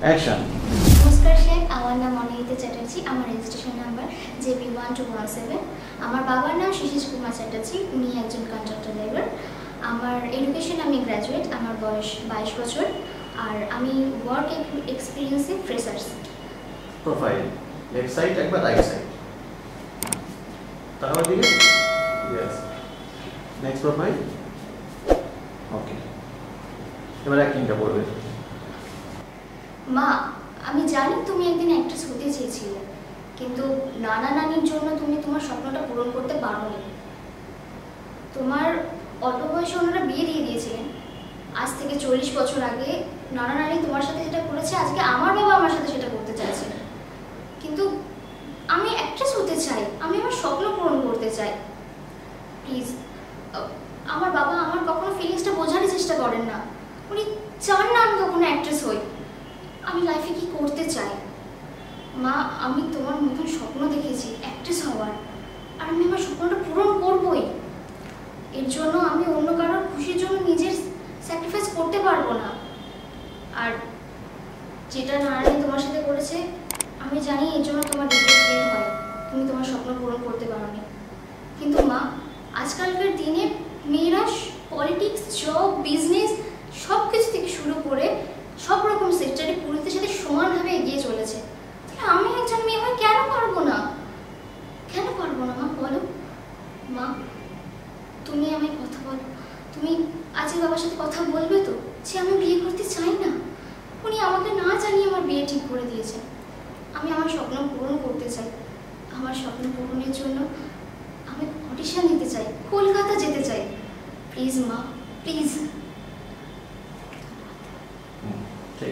Action. নমস্কার শেখ, আমার নাম অনিন্দিতা চ্যাটার্জি, আমার রেজিস্ট্রেশন নাম্বার JB1217। আমার বাবার নাম শিশির কুমার চ্যাটার্জি, উনি একজন কন্ট্রাক্টর লেবার। আমার এডুকেশন, আমি গ্র্যাজুয়েট, আমার বয়স 22 বছর, আর আমি ওয়ার্ক এক্সপিরিয়েন্সে ফ্রেশার্স। প্রোফাইল লেফট সাইড একবার রাইট সাইড, তারপর দিকে ইয়েস। Next profile. ওকে, এবার অ্যাক্টিংটা করবে। মা, আমি জানি তুমি একদিন অ্যাক্ট্রেস হতে চেয়েছিলে, কিন্তু নানা নানির জন্য তুমি তোমার স্বপ্নটা পূরণ করতে পারোনি। তোমার অল্প বয়সে ওনারা বিয়ে দিয়ে দিয়েছিলেন। আজ থেকে 40 বছর আগে নানা নানি তোমার সাথে যেটা করেছে, আজকে আমার বাবা আমার সাথে সেটা করতে চাইছে। কিন্তু আমি অ্যাক্ট্রেস হতে চাই, আমি আমার স্বপ্ন পূরণ করতে চাই। প্লিজ, আমার বাবা আমার কখনো ফিলিংসটা বোঝারই চেষ্টা করেন না। উনি চান না আমি কখনো অ্যাক্ট্রেস হই। আমি লাইফে কি করতে চাই মা, আমি তোমার মতন স্বপ্ন দেখেছি অ্যাক্ট্রেস হওয়ার, আর আমি আমার স্বপ্নটা পূরণ করবই। এর জন্য আমি অন্য কারোর খুশির জন্য নিজের স্যাক্রিফাইস করতে পারবো না। আর যেটা নারায়ণ তোমার সাথে করেছে, আমি জানি এর জন্য তোমার রিগ্রেট ফিল হয়, তুমি তোমার স্বপ্ন পূরণ করতে পারোনি। কিন্তু মা, আজকালকার দিনে মেয়েরা পলিটিক্স, জব, বিজনেস সব কিছু থেকে শুরু করে সব রকম সেক্টরে পুরুষদের সাথে সমানভাবে এগিয়ে চলেছে। তাহলে আমি একজন মেয়ে হয়ে কেন পারবো না? কেন পারবো না মা, বলো। মা, তুমি আমায় কথা বলো, তুমি আজকের বাবার সাথে কথা বলবে তো যে আমি বিয়ে করতে চাই না? উনি আমাকে না জানিয়ে আমার বিয়ে ঠিক করে দিয়েছেন। আমি আমার স্বপ্ন পূরণ করতে চাই। আমার স্বপ্ন পূরণের জন্য আমি অডিশন দিতে চাই, কলকাতা যেতে চাই। প্লিজ মা, প্লিজ।